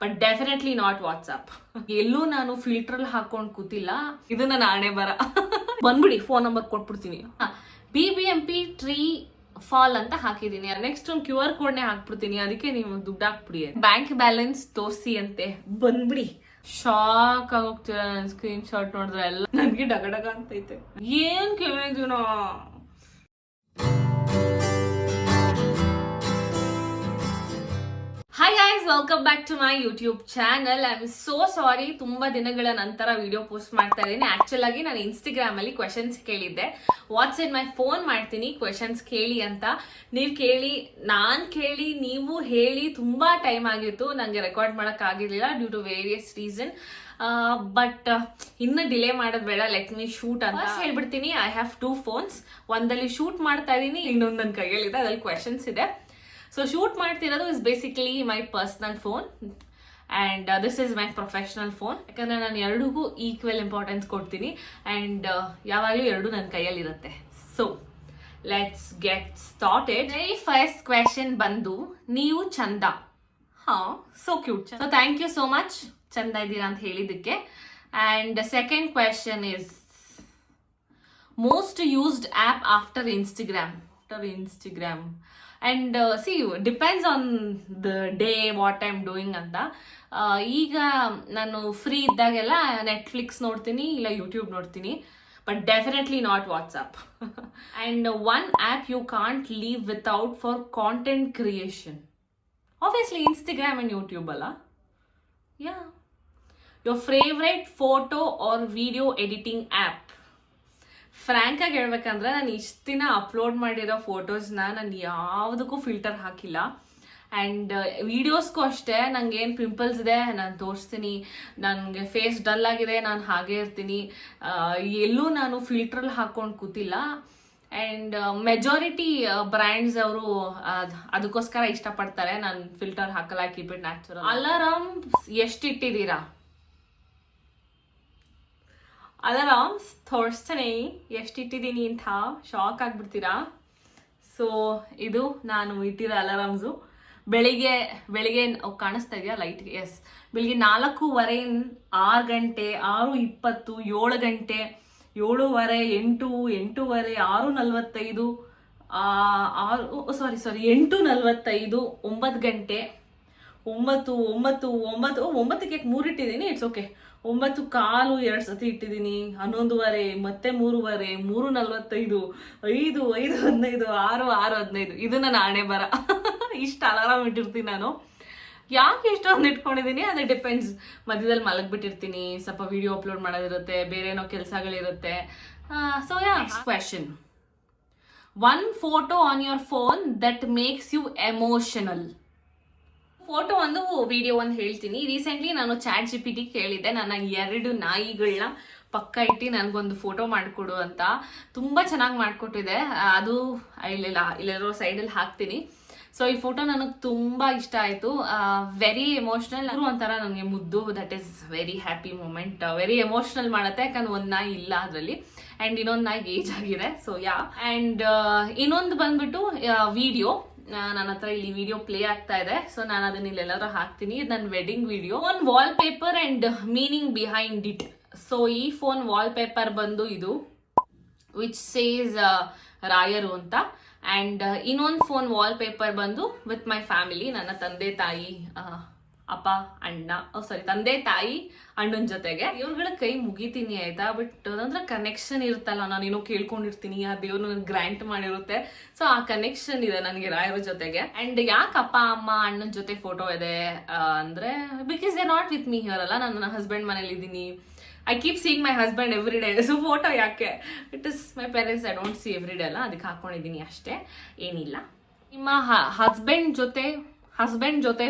But definitely not WhatsApp. ಎಲ್ಲೂ ನಾನು filter ಹಾಕೊಂಡು ಕೂತಿಲ್ಲ, ಇದು ನನ್ನ ಹಣೆ ಬರ. ಬಂದ್ಬಿಡಿ, ಫೋನ್ ನಂಬರ್ ಕೊಟ್ಬಿಡ್ತೀನಿ. BBMP ಟ್ರೀ ಫಾಲ್ ಅಂತ ಹಾಕಿದೀನಿ. ನೆಕ್ಸ್ಟ್ ಒಂದು QR ಕೋಡ್ನೇ ಹಾಕ್ಬಿಡ್ತೀನಿ, ಅದಕ್ಕೆ ನೀವು ದುಡ್ಡು ಹಾಕ್ಬಿಡಿ. ಬ್ಯಾಂಕ್ ಬ್ಯಾಲೆನ್ಸ್ ತೋರಿಸಿ ಅಂತೆ, ಬಂದ್ಬಿಡಿ. ಶಾಕ್ ಆಗೋಗ್ತೀರ ನನ್ನ ಸ್ಕ್ರೀನ್ ಶಾಟ್ ನೋಡಿದ್ರೆ ಎಲ್ಲ. ನನ್ಗೆ ಡಗಡಗ ಅಂತೈತೆ. ಏನ್ ಕೇಳಿದ್ನೋ. Hi guys, welcome back to my YouTube channel. I am so sorry, ತುಂಬಾ ದಿನಗಳ ನಂತರ ವಿಡಿಯೋ ಪೋಸ್ಟ್ ಮಾಡ್ತಾ ಇದ್ದೀನಿ. ಆಕ್ಚುಲ್ ಆಗಿ ನಾನು ಇನ್ಸ್ಟಾಗ್ರಾಮ್ ಅಲ್ಲಿ ಕ್ವೆಶನ್ಸ್ ಕೇಳಿದ್ದೆ, ವಾಟ್ಸ್ ಇನ್ ಮೈ ಫೋನ್ ಮಾಡ್ತೀನಿ ಕ್ವೆಶನ್ಸ್ ಕೇಳಿ ಅಂತ. ನೀವು ಕೇಳಿ, ನಾನ್ ಕೇಳಿ, ನೀವು ಹೇಳಿ ತುಂಬಾ ಟೈಮ್ ಆಗಿತ್ತು. ನಂಗೆ ರೆಕಾರ್ಡ್ ಮಾಡಕ್ ಆಗಿರ್ಲಿಲ್ಲ due to various reason. But ಇನ್ನು ಡಿಲೇ ಮಾಡೋದು ಬೇಡ, ಲೆಟ್ ಮೀ ಶೂಟ್ ಅಂತ ಹೇಳ್ಬಿಡ್ತೀನಿ. I have 2 phones. ಒಂದಲ್ಲಿ ಶೂಟ್ ಮಾಡ್ತಾ ಇದೀನಿ, ಇನ್ನೊಂದು ನನ್ನ ಕೈಯಲ್ಲಿದೆ, ಅದ್ರಲ್ಲಿ ಕ್ವೆಶನ್ಸ್ ಇದೆ. ಸೊ ಶೂಟ್ ಮಾಡ್ತಿರೋದು is basically my personal phone and this is my professional phone. ಯಾಕಂದರೆ ನಾನು ಎರಡಿಗೂ ಈಕ್ವಲ್ ಇಂಪಾರ್ಟೆನ್ಸ್ ಕೊಡ್ತೀನಿ ಆ್ಯಂಡ್ ಯಾವಾಗಲೂ ಎರಡು ನನ್ನ ಕೈಯಲ್ಲಿರುತ್ತೆ. So let's get started. First question ಬಂದು, ನೀವು ಚಂದ. ಹಾಂ, so cute. So thank you so much, ಚಂದ ಇದ್ದೀರಾ ಅಂತ ಹೇಳಿದ್ದಕ್ಕೆ. And second question is, most used app after Instagram. And see depends on the day what I am doing ಅಂತ. ಈಗ ನಾನು ಫ್ರೀ ಇದ್ದಾಗೆಲ್ಲ ನೆಟ್ಫ್ಲಿಕ್ಸ್ ನೋಡ್ತೀನಿ, ಇಲ್ಲ ಯೂಟ್ಯೂಬ್ ನೋಡ್ತೀನಿ, but definitely not WhatsApp. And one app you can't leave without for content creation. Obviously Instagram and YouTube ಅಲ್ಲ. Yeah, your favourite photo or video editing app. Frank ಆಗಿ ಹೇಳ್ಬೇಕಂದ್ರೆ, ನಾನು ಇಷ್ಟು ದಿನ ಅಪ್ಲೋಡ್ ಮಾಡಿರೋ ಫೋಟೋಸ್ನ ನಾನು ಯಾವುದಕ್ಕೂ ಫಿಲ್ಟರ್ ಹಾಕಿಲ್ಲ. ಆ್ಯಂಡ್ ವಿಡಿಯೋಸ್ಗೂ ಅಷ್ಟೇ, ನಂಗೆ ಏನು ಪಿಂಪಲ್ಸ್ ಇದೆ ನಾನು ತೋರಿಸ್ತೀನಿ, ನನಗೆ ಫೇಸ್ ಡಲ್ ಆಗಿದೆ ನಾನು ಹಾಗೆ ಇರ್ತೀನಿ, ಎಲ್ಲೂ ನಾನು ಫಿಲ್ಟ್ರಲ್ಲಿ ಹಾಕ್ಕೊಂಡು ಕೂತಿಲ್ಲ. ಆ್ಯಂಡ್ ಮೆಜಾರಿಟಿ ಬ್ರ್ಯಾಂಡ್ಸ್ ಅವರು ಅದಕ್ಕೋಸ್ಕರ ಇಷ್ಟಪಡ್ತಾರೆ ನಾನು ಫಿಲ್ಟರ್ ಹಾಕಲ್ಲ, ಕೀಪ್ ಇಟ್ ನ್ಯಾಚುರಲ್. ಅಲಾರಾಮ್ ಎಷ್ಟು ಇಟ್ಟಿದ್ದೀರಾ? ಅಲಾರಾಮ್ಸ್ ತೋರಿಸ್ತಾನೆ ಎಷ್ಟು ಇಟ್ಟಿದ್ದೀನಿ ಅಂತ ಶಾಕ್ ಆಗಿಬಿಡ್ತೀರಾ. ಸೊ ಇದು ನಾನು ಇಟ್ಟಿರೋ ಅಲಾರಾಮ್ಸು. ಬೆಳಿಗ್ಗೆ ಕಾಣಿಸ್ತಾ ಇದೆಯಾ ಲೈಟ್ಗೆ? ಎಸ್, ಬೆಳಿಗ್ಗೆ 4:15, 6 ಗಂಟೆ, 6:20, 7 ಗಂಟೆ, 7:30, 8, 8:30, 6:45, 8:45, 9 ಗಂಟೆ, 9ಕ್ಕೆ 3 ಇಟ್ಟಿದ್ದೀನಿ. It's okay. 9:15 2 ಸತಿ ಇಟ್ಟಿದ್ದೀನಿ, 11:30, ಮತ್ತೆ 3:30, 3:45, 5, 5:15, 6, 6:15. ಇದು ನನ್ನ ಹಣೆ ಬರ. ಇಷ್ಟು ಅಲಾರಾಮ್ ಇಟ್ಟಿರ್ತೀನಿ ನಾನು. ಯಾಕೆ ಇಷ್ಟೊಂದು ಇಟ್ಕೊಂಡಿದ್ದೀನಿ ಅದು ಡಿಪೆಂಡ್ಸ್. ಮಧ್ಯದಲ್ಲಿ ಮಲಗಿಬಿಟ್ಟಿರ್ತೀನಿ, ಸ್ವಲ್ಪ ವಿಡಿಯೋ ಅಪ್ಲೋಡ್ ಮಾಡೋದಿರುತ್ತೆ, ಬೇರೆ ಏನೋ ಕೆಲಸಗಳಿರುತ್ತೆ. So yeah, next question, one photo on your phone that makes you emotional. Photo ಒಂದು, ವಿಡಿಯೋ ಒಂದು ಹೇಳ್ತೀನಿ. ರೀಸೆಂಟ್ಲಿ ನಾನು ChatGPT ಕೇಳಿದ್ದೆ ನನ್ನ 2 ನಾಯಿಗಳನ್ನ ಪಕ್ಕ ಇಟ್ಟು ನನಗೊಂದು ಫೋಟೋ ಮಾಡಿಕೊಡು ಅಂತ. ತುಂಬ ಚೆನ್ನಾಗಿ ಮಾಡಿಕೊಟ್ಟಿದೆ. ಅದು ಇಲ್ಲಿರೋ ಸೈಡಲ್ಲಿ ಹಾಕ್ತೀನಿ. ಸೊ ಈ ಫೋಟೋ ನನಗೆ ತುಂಬ ಇಷ್ಟ ಆಯಿತು. ವೆರಿ ಎಮೋಷ್ನಲ್, ಒಂಥರ ನನಗೆ ಮುದ್ದು. That is very happy moment. Very emotional ಮಾಡುತ್ತೆ, ಯಾಕಂದ್ರೆ ಒಂದು ನಾಯಿ ಇಲ್ಲ ಅದರಲ್ಲಿ, ಆ್ಯಂಡ್ ಇನ್ನೊಂದು ನಾಯಿಗೆ ಏಜ್ ಆಗಿದೆ. ಸೊ ಯಾ, ಆ್ಯಂಡ್ ಇನ್ನೊಂದು ಬಂದ್ಬಿಟ್ಟು ವಿಡಿಯೋ. ನನ್ನ ಹತ್ರ ಇಲ್ಲಿ ವಿಡಿಯೋ ಪ್ಲೇ ಆಗ್ತಾ ಇದೆ, ಸೊ ನಾನು ಅದನ್ನ ಇಲ್ಲೆಲ್ಲಾದ್ರೂ ಹಾಕ್ತೀನಿ. ಇದು ನನ್ನ wedding video. One wall paper and meaning behind it. So ಈ ಫೋನ್ ವಾಲ್ ಪೇಪರ್ ಬಂದು ಇದು ವಿಚ್ ಸೇಸ್ ರಾಯರು ಅಂತ. ಆ್ಯಂಡ್ ಇನ್ನೊಂದು ಫೋನ್ ವಾಲ್ ಪೇಪರ್ ಬಂದು ವಿತ್ ಮೈ ಫ್ಯಾಮಿಲಿ, ನನ್ನ ತಂದೆ ತಾಯಿ, ಅಪ್ಪ, ಅಣ್ಣ, ತಂದೆ ತಾಯಿ, ಅಣ್ಣನ ಜೊತೆಗೆ. ಇವ್ರುಗಳ ಕೈ ಮುಗಿತೀನಿ ಆಯ್ತಾ. ಬಟ್ ಅಂದ್ರೆ ಕನೆಕ್ಷನ್ ಇರುತ್ತಲ್ಲ, ನಾನೇನೋ ಕೇಳ್ಕೊಂಡಿರ್ತೀನಿ, ಆ ದೇವ್ರು ನನಗೆ ಗ್ರ್ಯಾಂಟ್ ಮಾಡಿರುತ್ತೆ. ಸೊ ಆ ಕನೆಕ್ಷನ್ ಇದೆ ನನಗೆ ರಾಯರ ಜೊತೆಗೆ. ಅಂಡ್ ಯಾಕೆ ಅಪ್ಪ ಅಮ್ಮ ಅಣ್ಣನ ಜೊತೆ ಫೋಟೋ ಇದೆ ಅಂದ್ರೆ, because they not with me here ಅಲ್ಲ, ನಾನು ನನ್ನ ಹಸ್ಬೆಂಡ್ ಮನೇಲಿ ಇದ್ದೀನಿ. I keep seeing my husband every day. So photo ಯಾಕೆ? It is my parents, I don't see every day ಅಲ್ಲ, ಅದಕ್ಕೆ ಹಾಕೊಂಡಿದ್ದೀನಿ ಅಷ್ಟೇ, ಏನಿಲ್ಲ. ನಿಮ್ಮ ಹಸ್ಬೆಂಡ್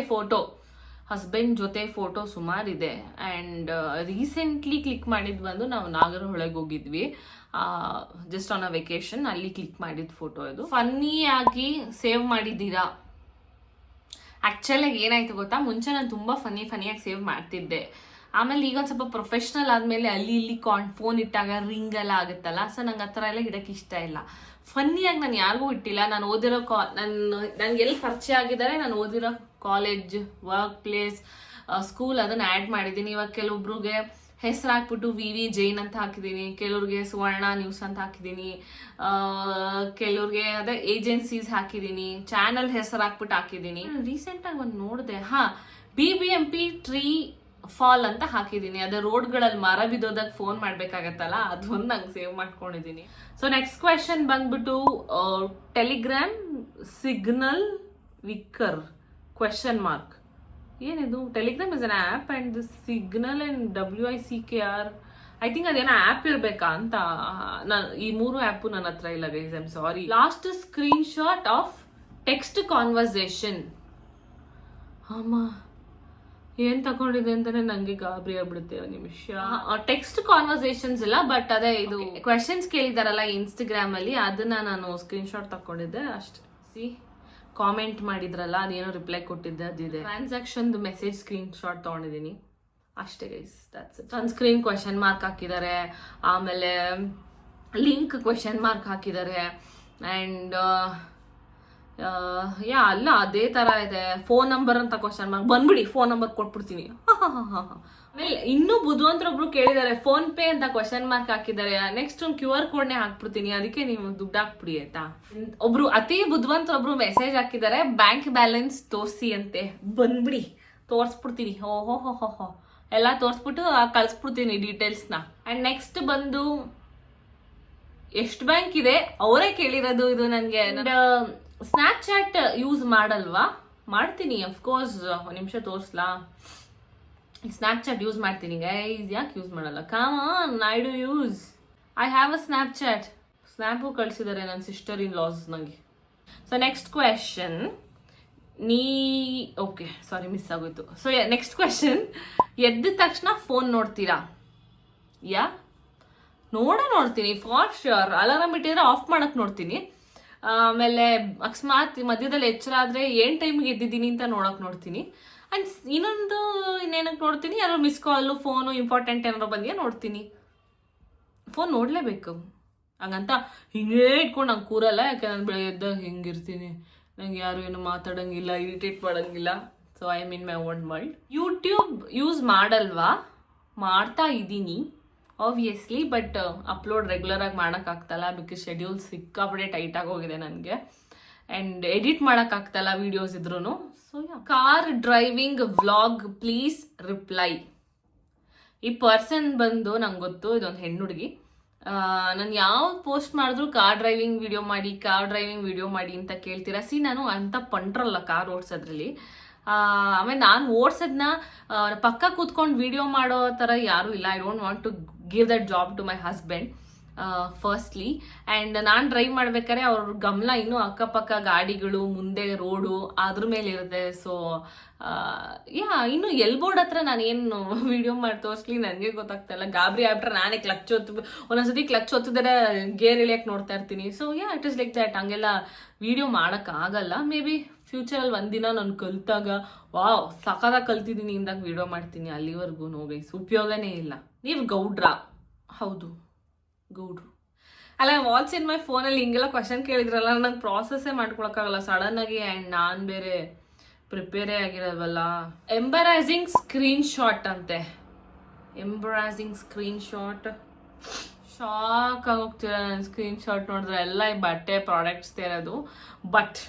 ಜೊತೆ ಫೋಟೋ ಸುಮಾರಿದೆ. ಆ್ಯಂಡ್ ರೀಸೆಂಟ್ಲಿ ಕ್ಲಿಕ್ ಮಾಡಿದ್ದು ಬಂದು ನಾವು ನಾಗರಹೊಳೆಗೆ ಹೋಗಿದ್ವಿ, ಜಸ್ಟ್ ಆನ್ ಅ ವೆಕೇಶನ್. ಅಲ್ಲಿ ಕ್ಲಿಕ್ ಮಾಡಿದ ಫೋಟೋ ಇದು. ಫನ್ನಿಯಾಗಿ ಸೇವ್ ಮಾಡಿದ್ದೀರಾ? ಆ್ಯಕ್ಚುಲಾಗಿ ಏನಾಯ್ತು ಗೊತ್ತಾ, ಮುಂಚೆ ನಾನು ತುಂಬ ಫನ್ನಿಯಾಗಿ ಸೇವ್ ಮಾಡ್ತಿದ್ದೆ. ಆಮೇಲೆ ಈಗ ಒಂದು ಸ್ವಲ್ಪ ಪ್ರೊಫೆಷ್ನಲ್ ಆದಮೇಲೆ ಅಲ್ಲಿ ಇಲ್ಲಿ ಫೋನ್ ಇಟ್ಟಾಗ ರಿಂಗ್ ಎಲ್ಲ ಆಗುತ್ತಲ್ಲ, ಸೊ ನಂಗೆ ಆ ಥರ ಎಲ್ಲ ಇಡೋಕ್ಕೆ ಇಷ್ಟ ಇಲ್ಲ. ಫನ್ನಿಯಾಗಿ ನಾನು ಯಾರಿಗೂ ಇಟ್ಟಿಲ್ಲ. ನಾನು ಓದಿರೋ ನನಗೆ ಎಲ್ಲಿ ಪರಿಚಯ ಆಗಿದ್ದಾರೆ, ನಾನು ಓದಿರೋ ಕಾಲೇಜ್, ವರ್ಕ್ ಪ್ಲೇಸ್, ಸ್ಕೂಲ್ ಅದನ್ನ ಆ್ಯಡ್ ಮಾಡಿದ್ದೀನಿ. ಇವಾಗ ಕೆಲವೊಬ್ರಿಗೆ ಹೆಸರು ಹಾಕ್ಬಿಟ್ಟು ವಿ ಜೈನ್ ಅಂತ ಹಾಕಿದ್ದೀನಿ, ಕೆಲವ್ರಿಗೆ ಸುವರ್ಣ ನ್ಯೂಸ್ ಅಂತ ಹಾಕಿದ್ದೀನಿ, ಕೆಲವ್ರಿಗೆ ಅದೇ ಏಜೆನ್ಸೀಸ್ ಹಾಕಿದ್ದೀನಿ, ಚಾನಲ್ ಹೆಸರು ಹಾಕ್ಬಿಟ್ಟು ಹಾಕಿದ್ದೀನಿ. ರೀಸೆಂಟಾಗಿ ಒಂದು ನೋಡಿದೆ, BBMP ಟ್ರೀ ಫಾಲ್ ಅಂತ ಹಾಕಿದ್ದೀನಿ. ಅದೇ ರೋಡ್ಗಳಲ್ಲಿ ಮರ ಬಿದ್ದೋದಾಗ ಫೋನ್ ಮಾಡ್ಬೇಕಾಗತ್ತಲ್ಲ, ಅದೊಂದು ನಂಗೆ ಸೇವ್ ಮಾಡ್ಕೊಂಡಿದ್ದೀನಿ. ಸೊ ನೆಕ್ಸ್ಟ್ ಕ್ವೆಶನ್ ಬಂದ್ಬಿಟ್ಟು ಟೆಲಿಗ್ರಾಮ್ ಸಿಗ್ನಲ್ ವಿಕ್ಕರ್ ಕ್ವೆಶನ್ ಮಾರ್ಕ್. ಏನಿದು? Telegram is an app and signal and WICKR. I think ಅದೇನೋ ಆ್ಯಪ್ ಇರಬೇಕಾ ಅಂತ. ಈ 3 ಆ್ಯಪು ನನ್ನ ಹತ್ರ ಇಲ್ಲ guys, I am sorry. Last screen shot of text conversation. ಅಮ್ಮ ಏನ್ ತಗೊಂಡಿದೆ ಅಂತಾನೆ ನಂಗೆ ಗಾಬರಿ ಆಗ್ಬಿಡುತ್ತೆ ನಿಮಿಷ. ಟೆಕ್ಸ್ಟ್ ಕಾನ್ವರ್ಸೇಷನ್ಸ್ ಇಲ್ಲ, ಬಟ್ ಅದೇ ಇದು ಕ್ವೆಶನ್ಸ್ ಕೇಳಿದಾರಲ್ಲ ಇನ್ಸ್ಟಾಗ್ರಾಮ್ ಅಲ್ಲಿ, ಅದನ್ನ ನಾನು ಸ್ಕ್ರೀನ್ ಶಾಟ್ ತಕೊಂಡಿದ್ದೆ ಅಷ್ಟೇ. ಕಾಮೆಂಟ್ ಮಾಡಿದ್ರಲ್ಲ, ಅದೇನೋ ರಿಪ್ಲೈ ಕೊಟ್ಟಿದ್ದೆ, ಅದಿದೆ. ಟ್ರಾನ್ಸಾಕ್ಷನ್ ಮೆಸೇಜ್ ಸ್ಕ್ರೀನ್ ಶಾಟ್ ತಗೊಂಡಿದ್ದೀನಿ ಅಷ್ಟೇ guys, that's it. Sunscreen question mark ಹಾಕಿದ್ದಾರೆ, ಆಮೇಲೆ ಲಿಂಕ್ ಕ್ವೆಶನ್ ಮಾರ್ಕ್ ಹಾಕಿದ್ದಾರೆ, ಆ್ಯಂಡ್ ಅಲ್ಲ ಅದೇ ತರ ಇದೆ. ಫೋನ್ ನಂಬರ್ ಅಂತ ಕ್ವಶನ್ ಮಾರ್ಕ್. ಬಂದ್ಬಿಡಿ, ಫೋನ್ ನಂಬರ್ ಕೊಟ್ಬಿಡ್ತೀನಿ. ಆಮೇಲೆ ಇನ್ನೂ ಬುದ್ಧಿವಂತರೊಬ್ರು ಕೇಳಿದ್ದಾರೆ, ಫೋನ್ ಪೇ ಅಂತ ಕ್ವಶನ್ ಮಾರ್ಕ್ ಹಾಕಿದ್ದಾರೆ. ನೆಕ್ಸ್ಟ್ ಒಂದು QR ಕೋಡ್ನೇ ಹಾಕ್ಬಿಡ್ತೀನಿ, ಅದಕ್ಕೆ ನೀವು ದುಡ್ಡು ಹಾಕ್ಬಿಡಿ ಆಯ್ತಾ. ಒಬ್ರು ಅತಿ ಬುದ್ಧಿವಂತರೊಬ್ರು ಮೆಸೇಜ್ ಹಾಕಿದ್ದಾರೆ, ಬ್ಯಾಂಕ್ ಬ್ಯಾಲೆನ್ಸ್ ತೋರಿಸಿ ಅಂತೆ. ಬಂದ್ಬಿಡಿ, ತೋರಿಸ್ಬಿಡ್ತೀನಿ. ಓಹೋ ಎಲ್ಲ ತೋರಿಸ್ಬಿಟ್ಟು ಕಳಿಸ್ಬಿಡ್ತೀನಿ ಡೀಟೇಲ್ಸ್ನ. ಅಂಡ್ ನೆಕ್ಸ್ಟ್ ಬಂದು ಎಷ್ಟು ಬ್ಯಾಂಕ್ ಇದೆ ಅವರೇ ಕೇಳಿರೋದು ಇದು ನನಗೆ. ಸ್ನ್ಯಾಪ್ಚಾಟ್ ಯೂಸ್ ಮಾಡಲ್ವಾ? ಮಾಡ್ತೀನಿ ಅಫ್ಕೋರ್ಸ್. ಒಂದು ನಿಮಿಷ ತೋರಿಸ್ಲಾ? ಸ್ನ್ಯಾಪ್ಚಾಟ್ ಯೂಸ್ ಮಾಡ್ತೀನಿ ಗೈಸ್, ಯಾಕೆ ಯೂಸ್ ಮಾಡಲ್ಲ? Com on, I do use. I have a Snapchat. Snap ಕಳಿಸಿದ್ದಾರೆ ನನ್ನ ಸಿಸ್ಟರ್ ಇನ್ ಲಾಸ್ ನನಗೆ. So next question, okay sorry miss ಆಗೋಯ್ತು. ಸೊ ನೆಕ್ಸ್ಟ್ ಕ್ವೆಶನ್, ಎದ್ದ ತಕ್ಷಣ ಫೋನ್ ನೋಡ್ತೀರಾ? ನೋಡ್ತೀನಿ ಫಾರ್ ಶ್ಯೂರ್. ಅಲಾರಾಮ್ ಬಿಟ್ಟಿದ್ರೆ ಆಫ್ ಮಾಡಕ್ ನೋಡ್ತೀನಿ. ಆಮೇಲೆ ಅಕಸ್ಮಾತ್ ಮಧ್ಯದಲ್ಲಿ ಎಚ್ಚರ ಆದರೆ ಏನು ಟೈಮಿಗೆ ಎದ್ದಿದ್ದೀನಿ ಅಂತ ನೋಡ್ತೀನಿ. ಅಂಡ್ ಇನ್ನೊಂದು ಇನ್ನೇನಕ್ಕೆ ನೋಡ್ತೀನಿ, ಯಾರೋ ಮಿಸ್ ಕಾಲು, ಫೋನು ಇಂಪಾರ್ಟೆಂಟ್ ಏನಾರು ಬಂದಿಯಾ ನೋಡ್ತೀನಿ. ಫೋನ್ ನೋಡಲೇಬೇಕು, ಹಂಗಂತ ಹಿಂಗೇ ಇಟ್ಕೊಂಡು ನಂಗೆ ಕೂರಲ್ಲ. ಯಾಕೆ ನಾನು ಬೆಳಗ್ಗೆ ಎದ್ದಾಗ ಹಿಂಗಿರ್ತೀನಿ, ನಂಗೆ ಯಾರು ಏನು ಮಾತಾಡೋಂಗಿಲ್ಲ, ಇರಿಟೇಟ್ ಮಾಡೋಂಗಿಲ್ಲ. So I am in my own world. YouTube use ಮಾಡಲ್ವಾ? ಮಾಡ್ತಾ ಇದ್ದೀನಿ ಆಬ್ವಿಯಸ್ಲಿ, ಬಟ್ ಅಪ್ಲೋಡ್ ರೆಗ್ಯುಲರ್ ಆಗಿ ಮಾಡೋಕ್ಕಾಗ್ತಲ್ಲ, ಬಿಕಾಸ್ ಶೆಡ್ಯೂಲ್ ಸಿಕ್ಕಾಪಡೆ ಟೈಟಾಗಿ ಹೋಗಿದೆ ನನಗೆ. ಆ್ಯಂಡ್ ಎಡಿಟ್ ಮಾಡೋಕ್ಕಾಗ್ತಲ್ಲ ವೀಡಿಯೋಸ್ ಇದ್ರೂ. So car driving vlog please reply. ಈ ಪರ್ಸನ್ ಬಂದು ನಂಗೆ ಗೊತ್ತು, ಇದೊಂದು ಹೆಣ್ಣು ಹುಡುಗಿ. ನಾನು ಯಾವ ಪೋಸ್ಟ್ ಮಾಡಿದ್ರು ಕಾರ್ ಡ್ರೈವಿಂಗ್ ವಿಡಿಯೋ ಮಾಡಿ ಅಂತ ಕೇಳ್ತೀರಾ. ನಾನು ಅಂತ ಪಂಟ್ರಲ್ಲ ಕಾರ್ ಓಡಿಸೋದ್ರಲ್ಲಿ. ಆಮೇಲೆ ನಾನು ಓಡಿಸೋದನ್ನ ಪಕ್ಕ ಕೂತ್ಕೊಂಡು ವಿಡಿಯೋ ಮಾಡೋ ಥರ ಯಾರೂ ಇಲ್ಲ. I don't want to give that job to my husband firstly. And ನಾನು ಡ್ರೈವ್ ಮಾಡ್ಬೇಕಾದ್ರೆ ಅವ್ರ ಗಮನ ಇನ್ನೂ ಅಕ್ಕಪಕ್ಕ ಗಾಡಿಗಳು, ಮುಂದೆ ರೋಡು ಅದ್ರ ಮೇಲೆ ಇರುತ್ತೆ. ಸೊ ಇನ್ನು ಎಲ್ಬೋರ್ಡ್ ಹತ್ರ ನಾನು ಏನು ವಿಡಿಯೋ ಮಾಡಿ ತೋರಿಸ್ಲಿ ನನಗೆ ಗೊತ್ತಾಗ್ತಾಯಿಲ್ಲ. ಗಾಬರಿ ಆಗ್ಬಿಟ್ರೆ ನಾನೇ ಒಂದೊಂದ್ಸತಿ ಕ್ಲಚ್ ಹೊತ್ತಿದ್ರೆ ಗೇರ್ ಇಳಿಯಕ್ಕೆ ನೋಡ್ತಾ ಇರ್ತೀನಿ. So it is like that. ಹಂಗೆಲ್ಲ ವಿಡಿಯೋ ಮಾಡೋಕ್ಕಾಗಲ್ಲ. ಮೇ ಬಿ ಫ್ಯೂಚರಲ್ಲಿ ಒಂದಿನ ನಾನು ಕಲಿತಾಗ ಸಖತ್ತಾಗಿ ಕಲ್ತಿದ್ದೀನಿ ಇಂದಾಗ ವಿಡಿಯೋ ಮಾಡ್ತೀನಿ. ಅಲ್ಲಿವರೆಗೂ ಗೈಸ್ ಉಪಯೋಗನೇ ಇಲ್ಲ. ನೀವು ಗೌಡ್ರಾ? ಹೌದು, ಗೌಡ್ರು. ಅಲ್ಲ, ವಾಟ್ಸ್ ಇನ್ ಮೈ ಫೋನಲ್ಲಿ ಹಿಂಗೆಲ್ಲ ಕ್ವಶನ್ ಕೇಳಿದ್ರಲ್ಲ, ನಂಗೆ ಪ್ರಾಸೆಸ್ಸೇ ಮಾಡ್ಕೊಳಕ್ಕಾಗಲ್ಲ ಸಡನ್ನಾಗಿ. ಆ್ಯಂಡ್ ನಾನು ಬೇರೆ ಪ್ರಿಪೇರೇ ಆಗಿರೋಲ್ವಲ್ಲ. ಎಂಬರಾಸಿಂಗ್ ಸ್ಕ್ರೀನ್ ಶಾಟ್ ಅಂತೆ. ಎಂಬರಾಸಿಂಗ್ ಸ್ಕ್ರೀನ್ ಶಾಟ್. ಶಾಕ್ ಆಗೋಗ್ತೀರ ನನ್ನ ಸ್ಕ್ರೀನ್ ಶಾಟ್ ನೋಡಿದ್ರೆ. ಎಲ್ಲ ಈ ಬಟ್ಟೆ ಪ್ರಾಡಕ್ಟ್ಸ್ ಇರೋದು. ಬಟ್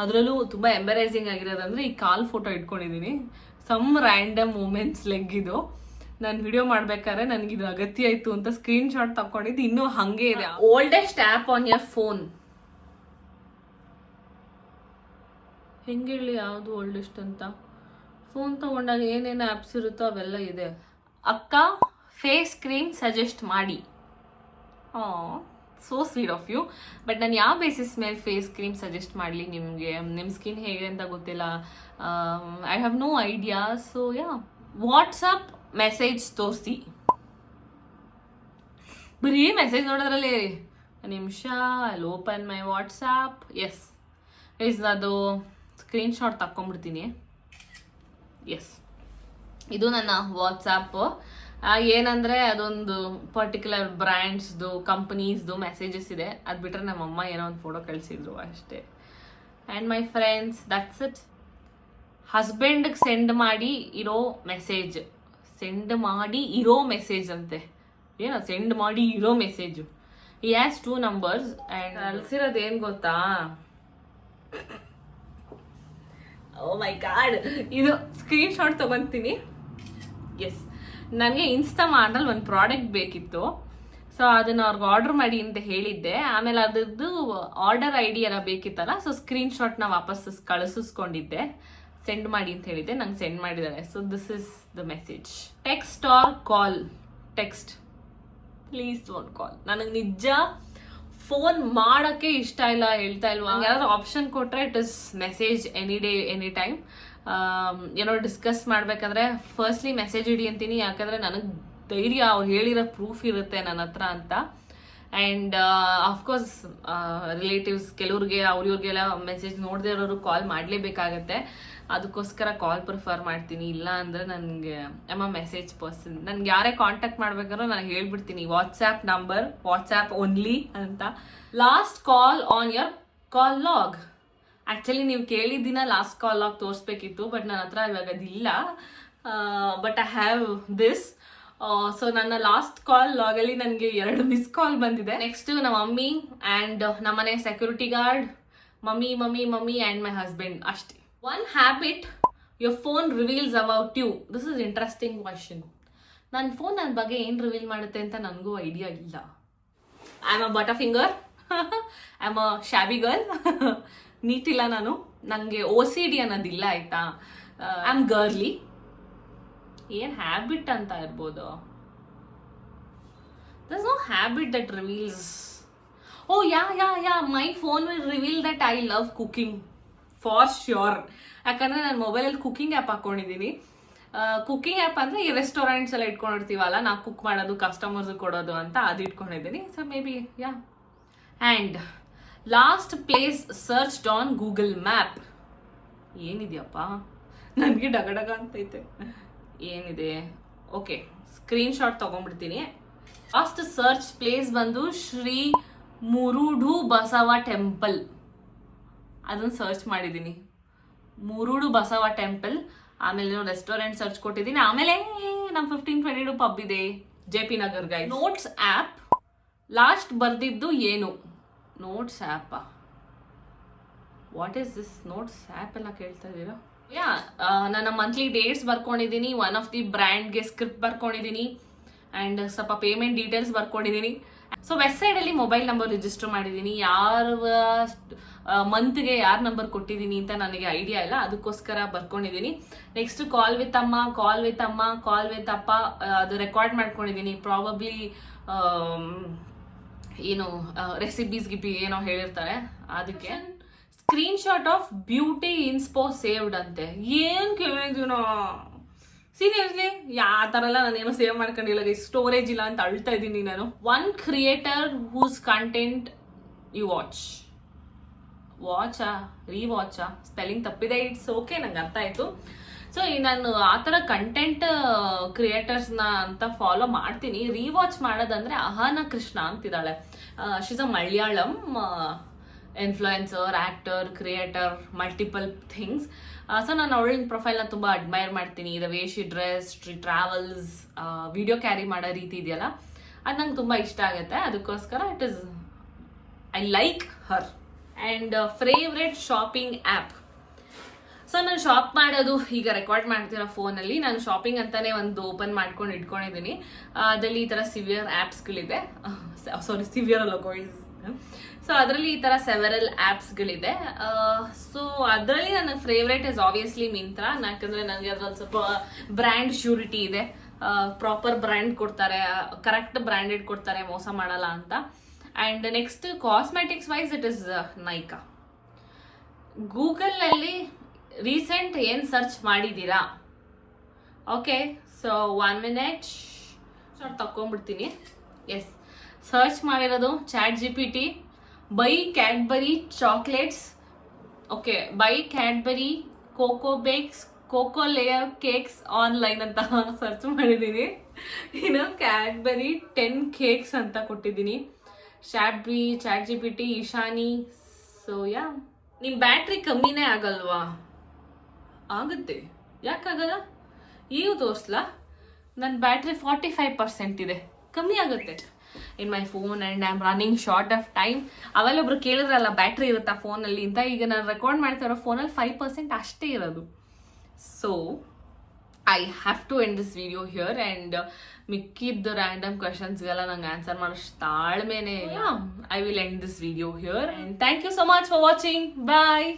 ಅದರಲ್ಲೂ ತುಂಬ ಎಂಬರೈಸಿಂಗ್ ಆಗಿರೋದಂದ್ರೆ ಈ ಕಾಲ್ ಫೋಟೋ ಇಟ್ಕೊಂಡಿದ್ದೀನಿ. ಸಮ್ ರ್ಯಾಂಡಮ್ ಮೂಮೆಂಟ್ಸ್ ಲೆಗ್ಗಿದು. ನಾನು ವಿಡಿಯೋ ಮಾಡ್ಬೇಕಾದ್ರೆ ನನಗಿದು ಅಗತ್ಯ ಆಯಿತು ಅಂತ ಸ್ಕ್ರೀನ್ ಶಾಟ್ ತಗೊಂಡಿದ್ದು ಇನ್ನೂ ಹಾಗೆ ಇದೆ. Oldest app on your phone. ಹೆಂಗೆ ಹೇಳಿ ಯಾವುದು ಓಲ್ಡೆಸ್ಟ್ ಅಂತ? ಫೋನ್ ತಗೊಂಡಾಗ ಏನೇನು ಆ್ಯಪ್ಸ್ ಇರುತ್ತೋ ಅವೆಲ್ಲ ಇದೆ. ಅಕ್ಕ ಫೇಸ್ ಕ್ರೀಮ್ ಸಜೆಸ್ಟ್ ಮಾಡಿ. So sweet of you. But ನಾನು ಯಾವ ಬೇಸಿಸ್ ಮೇಲೆ ಫೇಸ್ ಕ್ರೀಮ್ ಸಜೆಸ್ಟ್ ಮಾಡಲಿ ನಿಮಗೆ? ನಿಮ್ಮ ಸ್ಕಿನ್ ಹೇಗೆ ಅಂತ ಗೊತ್ತಿಲ್ಲ. I have no idea. So WhatsApp message ತೋರಿಸಿ. ಬರೀ ಮೆಸೇಜ್ ನೋಡೋದ್ರಲ್ಲಿ ನಿಮಿಷ. I open my WhatsApp. Yes, ಅದು ಸ್ಕ್ರೀನ್ ಶಾಟ್ ತಕ್ಕೊಂಬಿಡ್ತೀನಿ. ಎಸ್, ಇದು ನನ್ನ ವಾಟ್ಸಪ್. ಏನಂದರೆ ಅದೊಂದು ಪರ್ಟಿಕ್ಯುಲರ್ ಬ್ರ್ಯಾಂಡ್ಸ್ದು, ಕಂಪನೀಸ್ದು ಮೆಸೇಜಸ್ ಇದೆ. ಅದು ಬಿಟ್ಟರೆ ನಮ್ಮಮ್ಮ ಏನೋ ಒಂದು ಫೋಟೋ ಕಳಿಸಿದ್ರು ಅಷ್ಟೇ. And my friends, that's it. ಹಸ್ಬೆಂಡ್ಗೆ ಸೆಂಡ್ ಮಾಡಿ ಇರೋ ಮೆಸೇಜ್ ಅಂತೆ. ಏನೋ ಸೆಂಡ್ ಮಾಡಿ ಇರೋ ಮೆಸೇಜು. ಈ ಹ್ಯಾಸ್ 2 numbers ಆ್ಯಂಡ್ ಕಳ್ಸಿರೋದು ಏನು ಗೊತ್ತಾ, ಓ ಮೈ ಗಾಡ್, ಇದು ಸ್ಕ್ರೀನ್ ಶಾಟ್ ತಗೊಂತೀನಿ. ಎಸ್, ನನಗೆ ಇನ್ಸ್ಟಾಮಾರ್ಟಲ್ಲಿ ಒಂದು ಪ್ರಾಡಕ್ಟ್ ಬೇಕಿತ್ತು. ಸೊ ಅದನ್ನು ಅವ್ರಿಗೆ ಆರ್ಡರ್ ಮಾಡಿ ಅಂತ ಹೇಳಿದ್ದೆ. ಆಮೇಲೆ ಅದ್ರದ್ದು ಆರ್ಡರ್ ಐ ಡಿ ಎಲ್ಲ ಬೇಕಿತ್ತಲ್ಲ, ಸೊ ಸ್ಕ್ರೀನ್ ಶಾಟ್ನ ವಾಪಸ್ ಕಳಿಸ್ಕೊಂಡಿದ್ದೆ. ಸೆಂಡ್ ಮಾಡಿ ಅಂತ ಹೇಳಿದ್ದೆ, ನಂಗೆ ಸೆಂಡ್ ಮಾಡಿದ್ದಾರೆ. So this is the message. Text or call? Text, please don't call. ನನಗೆ ನಿಜ ಫೋನ್ ಮಾಡೋಕ್ಕೆ ಇಷ್ಟ ಇಲ್ಲ, ಹೇಳ್ತಾ ಇಲ್ವಾ. ಯಾರಾದ್ರೂ ಆಪ್ಷನ್ ಕೊಟ್ಟರೆ it is message any day any time. ಏನೋ ಡಿಸ್ಕಸ್ ಮಾಡ್ಬೇಕಂದ್ರೆ ಫಸ್ಟ್ಲಿ ಮೆಸೇಜ್ ಇಡಿ ಅಂತೀನಿ, ಯಾಕಂದರೆ ನನಗೆ ಧೈರ್ಯ ಅವ್ರು ಹೇಳಿರೋ ಪ್ರೂಫ್ ಇರುತ್ತೆ ನನ್ನ ಹತ್ರ ಅಂತ. ಆ್ಯಂಡ್ ಅಫ್ಕೋರ್ಸ್ ರಿಲೇಟಿವ್ಸ್ ಕೆಲವ್ರಿಗೆ ಇವ್ರಿಗೆಲ್ಲ ಮೆಸೇಜ್ ನೋಡದೇ ಇರೋರು ಕಾಲ್ ಮಾಡಲೇಬೇಕಾಗತ್ತೆ. ಅದಕ್ಕೋಸ್ಕರ ಕಾಲ್ ಪ್ರಿಫರ್ ಮಾಡ್ತೀನಿ. ಇಲ್ಲ ಅಂದರೆ ನನಗೆ ಆಮ್ ಅ ಮೆಸೇಜ್ ಪರ್ಸನ್. ನನಗೆ ಯಾರೇ ಕಾಂಟ್ಯಾಕ್ಟ್ ಮಾಡ್ಬೇಕಾದ್ರೂ ನಾನು ಹೇಳ್ಬಿಡ್ತೀನಿ ವಾಟ್ಸ್ಆ್ಯಪ್ ನಂಬರ್, ವಾಟ್ಸ್ಆ್ಯಪ್ ಓನ್ಲಿ ಅಂತ. Last call on your call log. Actually ನೀವು ಕೇಳಿದ್ದಿನ ಲಾಸ್ಟ್ ಕಾಲ್ ಲಾಗ್ ತೋರಿಸ್ಬೇಕಿತ್ತು, ಬಟ್ ನನ್ನ ಹತ್ರ ಇವಾಗ ಅದಿಲ್ಲ. But I have this. So ನನ್ನ ಲಾಸ್ಟ್ ಕಾಲ್ ಲಾಗಲ್ಲಿ ನನಗೆ 2 ಮಿಸ್ ಕಾಲ್ ಬಂದಿದೆ. ನೆಕ್ಸ್ಟ್ ನಮ್ಮ ಮಮ್ಮಿ ಆ್ಯಂಡ್ ನಮ್ಮನೆ security guard, mummy and my husband ಅಷ್ಟೇ. One habit your phone reveals about you. This is interesting question. ನನ್ನ ಫೋನ್ ನನ್ನ ಬಗ್ಗೆ ಏನು ರಿವೀಲ್ ಮಾಡುತ್ತೆ ಅಂತ ನನಗೂ ಐಡಿಯಾ ಇಲ್ಲ. I am a butter finger, I am a shabby girl. ನೀಟಿಲ್ಲ ನಾನು, ನನಗೆ OCD ಅನ್ನೋದಿಲ್ಲ ಆಯಿತಾ. I am girly. ಏನು ಹ್ಯಾಬಿಟ್ ಅಂತ ಇರ್ಬೋದು? There is no habit that reveals. Oh yeah my phone will reveal that I love cooking for sure. ಯಾಕಂದರೆ ನಾನು ಮೊಬೈಲಲ್ಲಿ ಕುಕಿಂಗ್ ಆ್ಯಪ್ ಹಾಕ್ಕೊಂಡಿದ್ದೀನಿ. ಕುಕಿಂಗ್ ಆ್ಯಪ್ ಅಂದರೆ ಈ ರೆಸ್ಟೋರೆಂಟ್ಸ್ ಎಲ್ಲ ಇಟ್ಕೊಂಡಿರ್ತೀವಲ್ಲ, ನಾವು ಕುಕ್ ಮಾಡೋದು ಕಸ್ಟಮರ್ಸ್ ಕೊಡೋದು ಅಂತ, ಅದು ಇಟ್ಕೊಂಡಿದ್ದೀನಿ. So maybe yeah. And last place searched on Google map. ಏನಿದೆಯಪ್ಪ, ನನಗೆ ಡಗಡಗ ಅಂತೈತೆ. ಏನಿದೆ? ಓಕೆ, ಸ್ಕ್ರೀನ್ ಶಾಟ್ ತೊಗೊಂಡ್ಬಿಡ್ತೀನಿ. ಲಾಸ್ಟ್ ಸರ್ಚ್ ಪ್ಲೇಸ್ ಬಂದು ಶ್ರೀ ಮುರುಡು ಬಸವ ಟೆಂಪಲ್. ಅದನ್ನು ಸರ್ಚ್ ಮಾಡಿದ್ದೀನಿ, ಮುರುಡು ಬಸವ ಟೆಂಪಲ್. ಆಮೇಲೆ ರೆಸ್ಟೋರೆಂಟ್ ಸರ್ಚ್ ಕೊಟ್ಟಿದ್ದೀನಿ. ಆಮೇಲೆ ನಮ್ಮ 1522 ಪಬ್ ಇದೆ, JP ನಗರ್ ಗೈ. ನೋಟ್ಸ್ ಆ್ಯಪ್ ಲಾಸ್ಟ್ ಬರ್ದಿದ್ದು ಏನು? ನೋಟ್ಸ್ ಆ್ಯಪ? What is this notes app ಎಲ್ಲ ಕೇಳ್ತಾ ಇದ್ದೀರಾ? ಯಾ, ನನ್ನ monthly dates ಬರ್ಕೊಂಡಿದ್ದೀನಿ. One of the ಬ್ರ್ಯಾಂಡ್ಗೆ ಸ್ಕ್ರಿಪ್ಟ್ ಬರ್ಕೊಂಡಿದ್ದೀನಿ ಆ್ಯಂಡ್ ಸ್ವಲ್ಪ ಪೇಮೆಂಟ್ ಡೀಟೇಲ್ಸ್ ಬರ್ಕೊಂಡಿದ್ದೀನಿ. ಸೊ ವೆಬ್ಸೈಟಲ್ಲಿ ಮೊಬೈಲ್ ನಂಬರ್ ರಿಜಿಸ್ಟರ್ ಮಾಡಿದ್ದೀನಿ. ಯಾರ ಮಂತ್ಗೆ ಯಾರ ನಂಬರ್ ಕೊಟ್ಟಿದ್ದೀನಿ ಅಂತ ನನಗೆ ಐಡಿಯಾ ಇಲ್ಲ, ಅದಕ್ಕೋಸ್ಕರ ಬರ್ಕೊಂಡಿದ್ದೀನಿ. ನೆಕ್ಸ್ಟ್ ಕಾಲ್ ವಿತ್ ಅಪ್ಪ ಅದು ರೆಕಾರ್ಡ್ ಮಾಡ್ಕೊಂಡಿದ್ದೀನಿ. ಪ್ರಾಬಬ್ಲಿ ಏನು ರೆಸಿಪೀಸ್ ಏನೋ ಹೇಳಿರ್ತಾರೆ ಅದಕ್ಕೆ. Screenshot of beauty inspo saved ಅಂತೆ. ಏನು ಕೇಳಿದ್ವಿ ಸೀರಿಯಸ್ಲಿ? ಯಾವ ಥರ ಎಲ್ಲ ನಾನೇನೋ ಸೇವ್ ಮಾಡ್ಕೊಂಡಿಲ್ಲ, ಸ್ಟೋರೇಜ್ ಇಲ್ಲ ಅಂತ ಅಳ್ತಾ ಇದ್ದೀನಿ ನಾನು. One creator whose content you watch spelling ತಪ್ಪಿದೆ, ಇಟ್ಸ್ ಓಕೆ, ನಂಗೆ ಅರ್ಥ ಆಯಿತು. ಸೊ ನಾನು ಆ ಥರ ಕಂಟೆಂಟ್ ಕ್ರಿಯೇಟರ್ಸ್ನ ಅಂತ ಫಾಲೋ ಮಾಡ್ತೀನಿ. ರೀವಾಚ್ ಮಾಡೋದಂದ್ರೆ ಅಹಾನ ಕೃಷ್ಣ ಅಂತಿದ್ದಾಳೆ. She's a Malayalam influencer, actor, creator, multiple things. So ನಾನು ಅವಳಿನ ಪ್ರೊಫೈಲ್ನ ತುಂಬ ಅಡ್ಮೈರ್ ಮಾಡ್ತೀನಿ. The way she dress, travels, video carry ಮಾಡೋ ರೀತಿ ಇದೆಯಲ್ಲ, ಅದು ನಂಗೆ ತುಂಬ ಇಷ್ಟ ಆಗುತ್ತೆ. ಅದಕ್ಕೋಸ್ಕರ I like her. And favourite shopping app. So ನಾನು ಶಾಪ್ ಮಾಡೋದು ಈಗ ರೆಕಾರ್ಡ್ ಮಾಡ್ತಿರೋ ಫೋನಲ್ಲಿ ನಾನು ಶಾಪಿಂಗ್ ಅಂತಾನೆ ಒಂದು ಓಪನ್ ಮಾಡ್ಕೊಂಡು ಇಟ್ಕೊಂಡಿದ್ದೀನಿ. ಅದರಲ್ಲಿ ಈ ಥರ ಸಿವಿಯರ್ ಆ್ಯಪ್ಸ್ಗಳಿದೆ. ಸಿವಿಯರ್ ಅಲ್ಲ ಗಾಯ್ಸ್. ಸೊ ಅದರಲ್ಲಿ ಈ ಥರ ಸೆವೆರಲ್ ಆ್ಯಪ್ಸ್ಗಳಿದೆ. ಸೊ ಅದರಲ್ಲಿ ನನ್ನ ಫೇವ್ರೇಟ್ ಇಸ್ ಆಬ್ವಿಯಸ್ಲಿ ಮಿಂತ್ರಾ. ಯಾಕಂದರೆ ನನಗೆ ಅದ್ರಲ್ಲಿ ಸ್ವಲ್ಪ ಬ್ರ್ಯಾಂಡ್ ಶ್ಯೂರಿಟಿ ಇದೆ. ಪ್ರಾಪರ್ ಬ್ರ್ಯಾಂಡ್ ಕೊಡ್ತಾರೆ, ಕರೆಕ್ಟ್ ಬ್ರ್ಯಾಂಡೆಡ್ ಕೊಡ್ತಾರೆ, ಮೋಸ ಮಾಡಲ್ಲ ಅಂತ. And next cosmetics wise it is Nykaa. ಗೂಗಲ್ನಲ್ಲಿ ರೀಸೆಂಟ್ ಏನು ಸರ್ಚ್ ಮಾಡಿದ್ದೀರಾ? ಓಕೆ, ಸೊ 1 minute ತಗೊಂಡ್ಬಿಡ್ತೀನಿ. ಎಸ್, ಸರ್ಚ್ ಮಾಡಿರೋದು ChatGPT. Buy Cadbury chocolates. Okay, buy Cadbury cocoa bakes cocoa layer cakes online ಅಂತ ಸರ್ಚ್ ಮಾಡಿದ್ದೀನಿ. ಇನ್ನು ಕ್ಯಾಡ್ಬರಿ 10 ಕೇಕ್ಸ್ ಅಂತ ಕೊಟ್ಟಿದ್ದೀನಿ. ChatGPT, ಇಶಾನಿ. ಸೊ ಯಾ, ನಿಮ್ಮ ಬ್ಯಾಟ್ರಿ ಕಮ್ಮಿನೇ ಆಗಲ್ವಾ? ಆಗುತ್ತೆ, ಯಾಕಾಗಲ್ಲ? ಈಗ ತೋರಿಸ್ಲಾ? ನನ್ನ ಬ್ಯಾಟ್ರಿ 45% ಇದೆ, ಕಮ್ಮಿ ಆಗುತ್ತೆ in my phone and I am running short of time. ಅವೆಲ್ಲ ಒಬ್ರು ಕೇಳಿದ್ರಲ್ಲ ಬ್ಯಾಟ್ರಿ ಇರುತ್ತಾ ಫೋನಲ್ಲಿ ಅಂತ. ಈಗ ನಾನು ರೆಕಾರ್ಡ್ ಮಾಡ್ತಾ ಇರೋ ಫೋನಲ್ಲಿ 5% ಅಷ್ಟೇ ಇರೋದು. So I have to end this video here. And ಮಿಕ್ಕಿದ್ದು ರ್ಯಾಂಡಮ್ ಕ್ವೆಶನ್ಸ್ಗೆಲ್ಲ ನಂಗೆ ಆನ್ಸರ್ ಮಾಡೋಷ್ಟು ತಾಳ್ಮೆನೇ ಇಲ್ಲ. I will end this video here. And thank you so much for watching. Bye.